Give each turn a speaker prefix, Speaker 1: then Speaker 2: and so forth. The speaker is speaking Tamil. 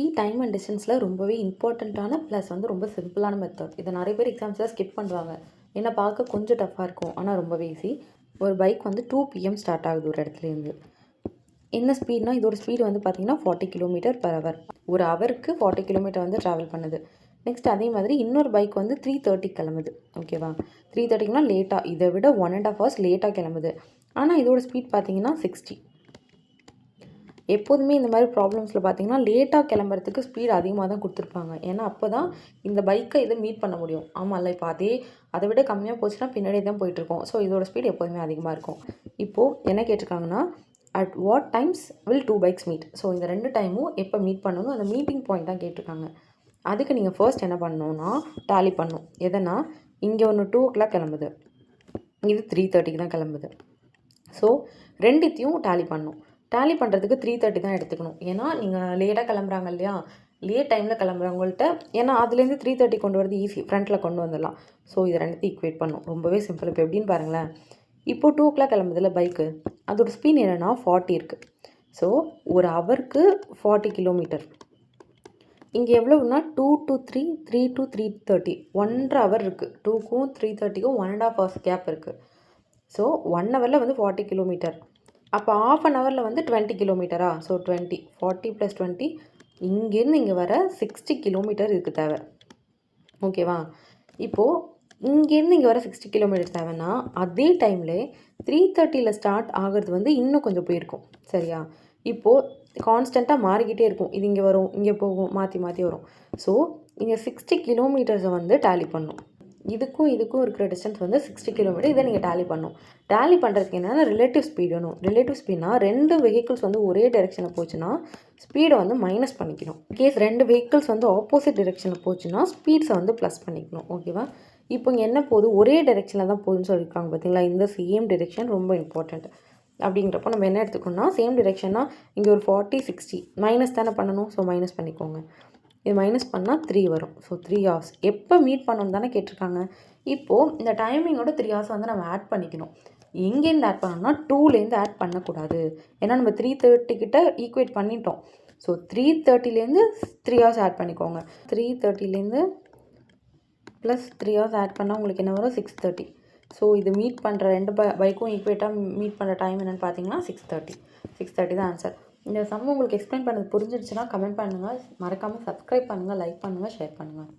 Speaker 1: ஸ்பீட், டைம் அண்ட் டிஸ்டன்ஸில் ரொம்பவே இம்பார்ட்டண்ட்டான ப்ளஸ் வந்து ரொம்ப சிம்பிளான மெத்தட். இதை நிறைய பேர் எக்ஸாம்ஸில் ஸ்கிப் பண்ணுவாங்க. ஏன்னா பார்க்க கொஞ்சம் டஃப்பாக இருக்கும், ஆனால் ரொம்பவே ஈஸி. ஒரு பைக் வந்து 2 PM ஸ்டார்ட் ஆகுது ஒரு இடத்துலேருந்து. என்ன ஸ்பீட்னா, இதோட ஸ்பீடு வந்து பார்த்திங்கன்னா 40 km/h. ஒரு ஹவருக்கு 40 கிலோமீட்டர் வந்து ட்ராவல் பண்ணுது. நெக்ஸ்ட் அதே மாதிரி இன்னொரு பைக் வந்து 3:30 கிளம்புது. ஓகேவா? 3:30க்குனா லேட்டாக, இதை விட 1.5 hours லேட்டாக கிளம்புது. ஆனால் இதோட ஸ்பீட் பார்த்திங்கன்னா 60. எப்போதுமே இந்த மாதிரி ப்ராப்ளம்ஸில் பார்த்தீங்கன்னா லேட்டாக கிளம்புறதுக்கு ஸ்பீட் அதிகமாக தான் கொடுத்துருப்பாங்க. ஏன்னா அப்போ தான் இந்த பைக்கை இதை மீட் பண்ண முடியும். ஆமாம்ல, இப்போ அதை விட கம்மியாக போச்சுன்னா பின்னாடியே தான் போயிட்டுருக்கோம். ஸோ இதோட ஸ்பீட் எப்போதுமே அதிகமாக இருக்கும். இப்போது என்ன கேட்டிருக்காங்கன்னா, at what times will 2 bikes meet? So இந்த 2 டைமும் எப்போ மீட் பண்ணணும், அந்த மீட்டிங் பாயிண்ட் தான் கேட்டிருக்காங்க. அதுக்கு நீங்கள் ஃபர்ஸ்ட் என்ன பண்ணணும்னா, டேலி பண்ணணும். எதனா, இங்கே ஒன்று 2 o'clock கிளம்புது, இது 3:30க்கு தான் கிளம்புது. ஸோ ரெண்டுத்தையும் டேலி பண்ணணும். டேலி பண்ணுறதுக்கு 3:30 தான் எடுத்துக்கணும். ஏன்னா நீங்கள் லேட்டாக கிளம்புறாங்க இல்லையா, லேட் டைமில் கிளம்புறவங்கள்ட்ட, ஏன்னா அதுலேருந்து 3:30 கொண்டு வரது ஈஸி, ஃப்ரண்ட்டில் கொண்டு வந்துடலாம். ஸோ இது ரெண்டுத்தையும் ஈக்குவேட் பண்ணணும். ரொம்பவே சிம்பிள். இப்போ எப்படின்னு பாருங்களேன். இப்போது 2 o'clock கிளம்புதில்ல பைக்கு, அதோட ஸ்பீட் என்னென்னா 40 இருக்குது. ஸோ ஒரு ஹவருக்கு 40 கிலோமீட்டர். இங்கே எவ்வளோன்னா 2 to 3, 3 to 3:30, 1.5 hour இருக்குது. 2க்கும் 3:30க்கும் 1.5 hours கேப் இருக்குது. ஸோ 1 ஹவரில் வந்து 40 கிலோமீட்டர். அப்போ ½ an hourல வந்து 20 கிலோமீட்டரா? ஸோ 20, 40 + 20, இங்கேருந்து இங்கே வர 60 கிலோமீட்டர் இதுக்கு தேவை. ஓகேவா? இப்போது இங்கேருந்து இங்கே வர 60 கிலோமீட்டர் தேவைன்னா, அதே டைமில் 3:30ல் ஸ்டார்ட் ஆகிறது வந்து இன்னும் கொஞ்சம் போயிருக்கும். சரியா? இப்போது கான்ஸ்டண்ட்டாக மாறிக்கிட்டே இருக்கும். இது இங்கே வரும், இங்கே போகும், மாற்றி மாற்றி வரும். ஸோ இங்கே 60 கிலோமீட்டர்ஸை வந்து டேலி பண்ணணும். இதுக்கும் இருக்கிற டிஸ்டன்ஸ் வந்து 60 கிலோமீட்டர். இதை நீங்கள் டேலி பண்ணணும். டேலி பண்ணுறதுக்கு என்னென்னா ரிலேட்டிவ் ஸ்பீட் வேணும். ரிலேட்டிவ் ஸ்பீட்னா 2 வெஹிக்கிள்ஸ் வந்து ஒரே டைரெக்ஷனில் போச்சுன்னா ஸ்பீடை வந்து மைனஸ் பண்ணிக்கணும். கேஸ் 2 வெஹிக்கிள்ஸ் வந்து ஆப்போசிட் டிரெக்ஷனில் போச்சுன்னா ஸ்பீட்ஸை வந்து ப்ளஸ் பண்ணிக்கணும். ஓகேவா? இப்போ இங்கே என்ன போகுது, ஒரே டைரெக்ஷனில் தான் போகுதுன்னு சொல்லியிருக்காங்க பார்த்தீங்களா. இந்த சேம் டிரெக்ஷன் ரொம்ப இம்பார்ட்டண்ட். அப்படிங்கிறப்போ நம்ம என்ன எடுத்துக்கணும்னா, சேம் டிரெக்ஷன்னா இங்கே ஒரு 40, 60 மைனஸ் தானே பண்ணணும். ஸோ மைனஸ் பண்ணிக்கோங்க. இது மைனஸ் பண்ணால் 3 வரும். So 3 hours. எப்போ மீட் பண்ணணும் தானே கேட்டிருக்காங்க. இப்போது இந்த டைமிங்கோட 3 hours வந்து நம்ம ஆட் பண்ணிக்கணும். எங்கேருந்து ஆட் பண்ணணும்னா 2லேருந்து ஆட் பண்ணக்கூடாது. ஏன்னா நம்ம 3:30 கிட்ட ஈக்குவேட் பண்ணிட்டோம். ஸோ 3:30லேருந்து 3 hours ஆட் பண்ணிக்கோங்க. 3:30லேருந்து ப்ளஸ் 3 hours ஆட் பண்ணால் உங்களுக்கு என்ன வரும், 6:30. ஸோ இது மீட் பண்ணுற 2 பைக்கும் ஈக்குவேட்டாக மீட் பண்ணுற டைம் என்னென்னு பார்த்தீங்கன்னா 6:30 தான் ஆன்சர். இந்த சம் உங்களுக்கு எக்ஸ்பிளைன் பண்ணது புரிஞ்சிருச்சுன்னா கமெண்ட் பண்ணுங்கள். மறக்காமல் சப்ஸ்கிரைப் பண்ணுங்கள், லைக் பண்ணுங்கள், ஷேர் பண்ணுங்கள்.